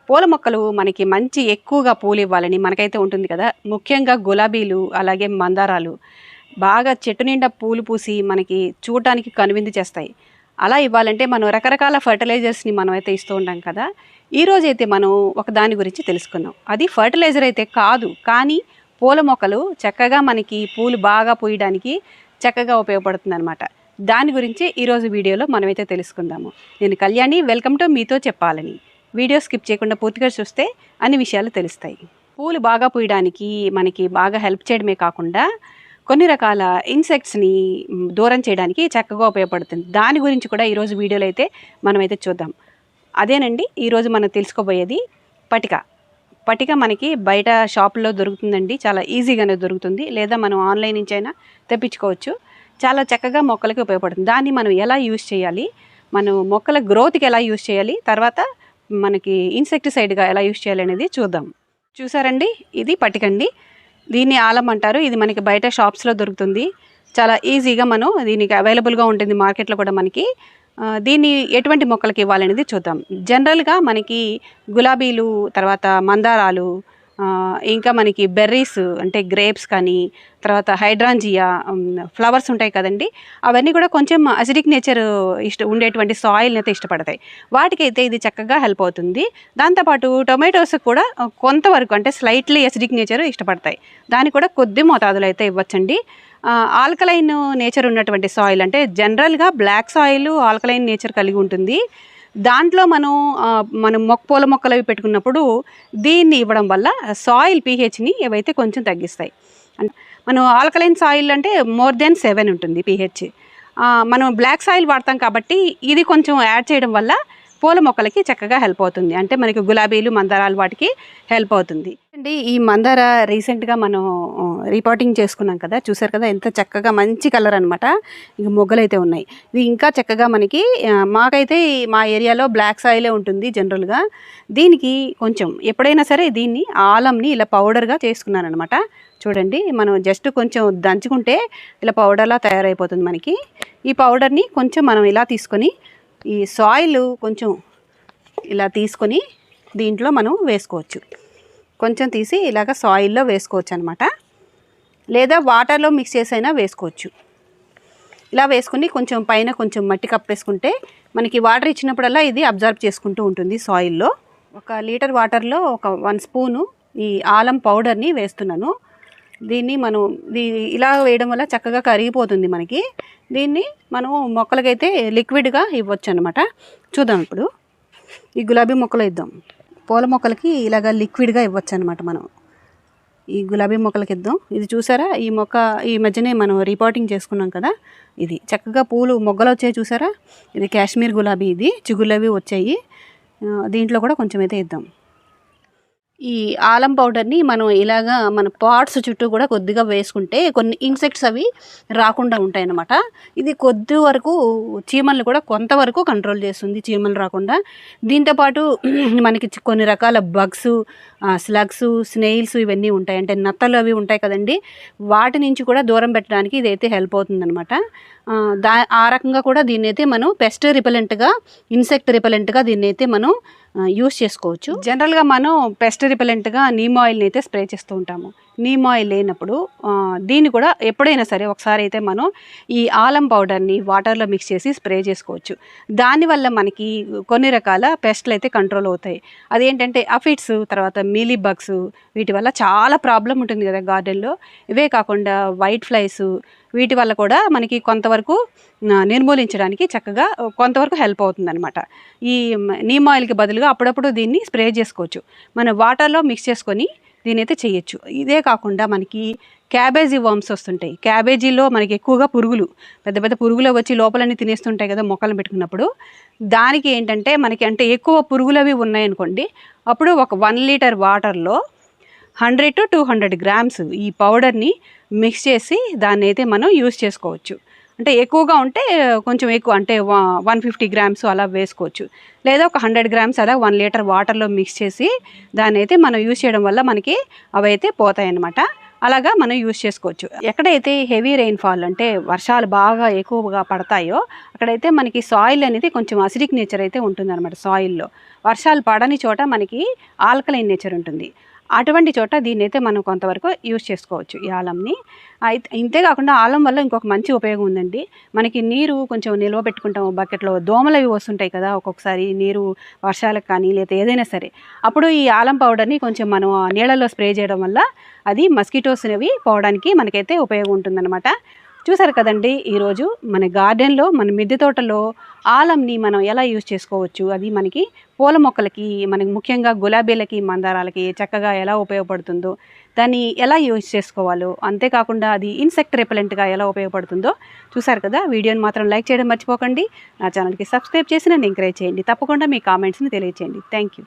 పూల మొక్కలు మనకి మంచి ఎక్కువగా పూలు ఇవ్వాలని మనకైతే ఉంటుంది కదా. ముఖ్యంగా గులాబీలు అలాగే మందారాలు బాగా చెట్టు నిండా పూలు పూసి మనకి చూడటానికి కనువిందు చేస్తాయి. అలా ఇవ్వాలంటే మనం రకరకాల ఫర్టిలైజర్స్ని మనం అయితే ఇస్తూ ఉంటాం కదా. ఈరోజైతే మనం ఒక దాని గురించి తెలుసుకుందాం. అది ఫర్టిలైజర్ అయితే కాదు, కానీ పూల మొక్కలు చక్కగా మనకి పూలు బాగా పూయడానికి చక్కగా ఉపయోగపడుతుంది అనమాట. దాని గురించి ఈరోజు వీడియోలో మనమైతే తెలుసుకుందాము. నేను కళ్యాణి, వెల్కమ్ టు మీతో చెప్పాలని. వీడియో స్కిప్ చేయకుండా పూర్తిగా చూస్తే అన్ని విషయాలు తెలుస్తాయి. పూలు బాగా పూయడానికి మనకి బాగా హెల్ప్ చేయడమే కాకుండా కొన్ని రకాల ఇన్సెక్ట్స్ని దూరం చేయడానికి చక్కగా ఉపయోగపడుతుంది. దాని గురించి కూడా ఈరోజు వీడియోలో అయితే మనమైతే చూద్దాం. అదేనండి ఈరోజు మనం తెలుసుకోబోయేది పటిక. పటిక మనకి బయట షాపుల్లో దొరుకుతుందండి, చాలా ఈజీగానే దొరుకుతుంది, లేదా మనం ఆన్లైన్ నుంచి అయినా తెప్పించుకోవచ్చు. చాలా చక్కగా మొక్కలకి ఉపయోగపడుతుంది. దాన్ని మనం ఎలా యూజ్ చేయాలి, మనం మొక్కల గ్రోత్కి ఎలా యూజ్ చేయాలి, తర్వాత మనకి ఇన్సెక్టిసైడ్గా ఎలా యూజ్ చేయాలి అనేది చూద్దాం. చూసారండి, ఇది పటికండి. దీన్ని ఆలం అంటారు. ఇది మనకి బయట షాప్స్లో దొరుకుతుంది. చాలా ఈజీగా మనం దీనికి అవైలబుల్గా ఉంటుంది మార్కెట్లో కూడా మనకి. దీన్ని ఎటువంటి మొక్కలకి ఇవ్వాలనేది చూద్దాం. జనరల్గా మనకి గులాబీలు, తర్వాత మందారాలు, ఇంకా మనకి బెర్రీస్ అంటే గ్రేప్స్ కానీ, తర్వాత హైడ్రాంజియా ఫ్లవర్స్ ఉంటాయి కదండి, అవన్నీ కూడా కొంచెం అసిడిక్ నేచర్ ఉండేటువంటి సాయిల్ని అయితే ఇష్టపడతాయి. వాటికైతే ఇది చక్కగా హెల్ప్ అవుతుంది. దాంతోపాటు టొమాటోస్ కూడా కొంతవరకు అంటే స్లైట్లీ అసిడిక్ నేచర్ ఇష్టపడతాయి. దాన్ని కూడా కొద్ది మోతాదులో అయితే ఇవ్వచ్చండి. ఆల్కలైన్ నేచర్ ఉన్నటువంటి సాయిల్ అంటే జనరల్గా బ్లాక్ సాయిల్ ఆల్కలైన్ నేచర్ కలిగి ఉంటుంది. దాంట్లో మనం పూల మొక్కలు అవి పెట్టుకున్నప్పుడు దీన్ని ఇవ్వడం వల్ల సాయిల్ పీహెచ్ని ఏవైతే కొంచెం తగ్గిస్తాయి. మనం ఆల్కలైన్ సాయిల్ అంటే మోర్ దెన్ 7 ఉంటుంది పీహెచ్. మనం బ్లాక్ సాయిల్ వాడతాం కాబట్టి ఇది కొంచెం యాడ్ చేయడం వల్ల పూల మొక్కలకి చక్కగా హెల్ప్ అవుతుంది. అంటే మనకి గులాబీలు, మందారాలు వాటికి హెల్ప్ అవుతుంది అండి. ఈ మందార రీసెంట్గా మనం రిపోర్టింగ్ చేసుకున్నాం కదా, చూసారు కదా ఎంత చక్కగా మంచి కలర్ అనమాట. ఇక మొగ్గలు అయితే ఉన్నాయి. ఇది ఇంకా చక్కగా మనకి మాకైతే మా ఏరియాలో బ్లాక్ సాయిలే ఉంటుంది జనరల్గా. దీనికి కొంచెం ఎప్పుడైనా సరే దీన్ని ఆలంని ఇలా పౌడర్గా చేసుకున్నాను అనమాట. చూడండి, మనం జస్ట్ కొంచెం దంచుకుంటే ఇలా పౌడర్లా తయారైపోతుంది మనకి. ఈ పౌడర్ని కొంచెం మనం ఇలా తీసుకొని ఈ సాయిల్ కొంచెం ఇలా తీసుకొని దీంట్లో మనం వేసుకోవచ్చు. కొంచెం తీసి ఇలాగ సాయిల్లో వేసుకోవచ్చు అనమాట, లేదా వాటర్లో మిక్స్ చేసైనా వేసుకోవచ్చు. ఇలా వేసుకుని కొంచెం పైన కొంచెం మట్టి కప్పేసుకుంటే మనకి వాటర్ ఇచ్చినప్పుడల్లా ఇది అబ్జర్వ్ చేసుకుంటూ ఉంటుంది సాయిల్లో. 1 లీటర్ వాటర్లో 1 స్పూను ఈ ఆలం పౌడర్ని వేస్తున్నాను. దీన్ని మనం ఇలా వేయడం వల్ల చక్కగా కరిగిపోతుంది మనకి. దీన్ని మనం మొక్కలకైతే లిక్విడ్గా ఇవ్వచ్చు అనమాట. చూద్దాం ఇప్పుడు ఈ గులాబీ మొక్కలు ఇద్దాం. పూల మొక్కలకి ఇలాగ లిక్విడ్గా ఇవ్వచ్చు అనమాట. మనం ఈ గులాబీ మొక్కలకి ఇద్దాం. ఇది చూసారా, ఈ మొక్క ఈ మధ్యనే మనం రిపోర్టింగ్ చేసుకున్నాం కదా, ఇది చక్కగా పూలు మొగ్గలు వచ్చాయి చూసారా. ఇది కాశ్మీర్ గులాబీ, ఇది చిగుళ్ళవి వచ్చాయి. దీంట్లో కూడా కొంచెం అయితే ఇద్దాం. ఈ ఆలం పౌడర్ని మనం ఇలాగా మన పాట్స్ చుట్టూ కూడా కొద్దిగా వేసుకుంటే కొన్ని ఇన్సెక్ట్స్ అవి రాకుండా ఉంటాయి అన్నమాట. ఇది కొద్ది వరకు చీమలు కూడా కొంతవరకు కంట్రోల్ చేస్తుంది, చీమలు రాకుండా. దీంతోపాటు మనకి కొన్ని రకాల బగ్స్, స్లగ్స్, స్నేయిల్స్ ఇవన్నీ ఉంటాయి, అంటే నత్తలు అవి ఉంటాయి కదండి, వాటి నుంచి కూడా దూరం పెట్టడానికి ఇదైతే హెల్ప్ అవుతుందన్నమాట. ఆ రకంగా కూడా దీన్ని అయితే మనం పెస్ట్ రిపెలెంట్గా, ఇన్సెక్ట్ రిపెలెంట్గా దీన్ని అయితే మనం యూస్ చేసుకోవచ్చు. జనరల్గా మనం పెస్ట్ రిపెలెంట్గా నీమ్ ఆయిల్ని అయితే స్ప్రే చేస్తూ ఉంటాము. నీమ్ ఆయిల్ లేనప్పుడు దీన్ని కూడా ఎప్పుడైనా సరే ఒకసారి అయితే మనం ఈ ఆలం పౌడర్ని వాటర్లో మిక్స్ చేసి స్ప్రే చేసుకోవచ్చు. దానివల్ల మనకి కొన్ని రకాల పెస్ట్లు అయితే కంట్రోల్ అవుతాయి. అదేంటంటే అఫిడ్స్, తర్వాత మీలీ బగ్స్, వీటి వల్ల చాలా ప్రాబ్లం ఉంటుంది కదా గార్డెన్లో. ఇవే కాకుండా వైట్ ఫ్లైస్, వీటి వల్ల కూడా మనకి కొంతవరకు నిర్మూలించడానికి చక్కగా కొంతవరకు హెల్ప్ అవుతుంది అనమాట. ఈ నీమ్ ఆయిల్కి బదులుగా అప్పుడప్పుడు దీన్ని స్ప్రే చేసుకోవచ్చు. మనం వాటర్లో మిక్స్ చేసుకొని దీని అయితే చేయొచ్చు. ఇదే కాకుండా మనకి క్యాబేజీ వర్మ్స్ వస్తుంటాయి. క్యాబేజీలో మనకి ఎక్కువగా పురుగులు, పెద్ద పెద్ద పురుగులు వచ్చి లోపలన్నీ తినేస్తుంటాయి కదా మొక్కలను పెట్టుకున్నప్పుడు. దానికి ఏంటంటే మనకి అంటే ఎక్కువ పురుగులు అవి ఉన్నాయనుకోండి, అప్పుడు ఒక 1 లీటర్ వాటర్లో 100 to 200 గ్రామ్స్ ఈ పౌడర్ని మిక్స్ చేసి దాన్ని అయితే మనం యూస్ చేసుకోవచ్చు. అంటే ఎక్కువగా ఉంటే కొంచెం ఎక్కువ, అంటే 150 గ్రామ్స్ అలా వేసుకోవచ్చు, లేదా ఒక 100 గ్రామ్స్ అలా 1 లీటర్ వాటర్లో మిక్స్ చేసి దాన్ని అయితే మనం యూజ్ చేయడం వల్ల మనకి అవి అయితే పోతాయి అన్నమాట. అలాగా మనం యూజ్ చేసుకోవచ్చు. ఎక్కడైతే హెవీ రెయిన్ఫాల్ అంటే వర్షాలు బాగా ఎక్కువగా పడతాయో అక్కడైతే మనకి సాయిల్ అనేది కొంచెం అసిడిక్ నేచర్ అయితే ఉంటుందన్నమాట. సాయిల్లో వర్షాలు పడని చోట మనకి ఆల్కలైన్ నేచర్ ఉంటుంది. అటువంటి చోట దీన్నైతే మనం కొంతవరకు యూజ్ చేసుకోవచ్చు ఈ ఆలంని. అయితే ఇంతే కాకుండా ఆలం వల్ల ఇంకొక మంచి ఉపయోగం ఉందండి. మనకి నీరు కొంచెం నిల్వ పెట్టుకుంటాం బకెట్లో, దోమలు అవి వస్తుంటాయి కదా ఒక్కొక్కసారి నీరు వర్షాలకు కానీ లేదా ఏదైనా సరే, అప్పుడు ఈ ఆలం పౌడర్ని కొంచెం మనం ఆ నీళ్ళలో స్ప్రే చేయడం వల్ల అది మస్కిటోస్ అనేవి పోవడానికి మనకైతే ఉపయోగం ఉంటుందన్నమాట. చూసారు కదండి ఈరోజు మన గార్డెన్లో మన మిద్దె తోటలో ఆలంని మనం ఎలా యూజ్ చేసుకోవచ్చు, అది మనకి పూల మొక్కలకి మనకి ముఖ్యంగా గులాబీలకి మందారాలకి చక్కగా ఎలా ఉపయోగపడుతుందో, దాన్ని ఎలా యూజ్ చేసుకోవాలో, అంతేకాకుండా అది ఇన్సెక్ట్ రిపెలెంట్గా ఎలా ఉపయోగపడుతుందో చూసారు కదా. వీడియోని మాత్రం లైక్ చేయడం మర్చిపోకండి. నా ఛానల్కి సబ్స్క్రైబ్ చేసి నన్ను ఎంకరేజ్ చేయండి. తప్పకుండా మీ కామెంట్స్ని తెలియచేయండి. Thank you.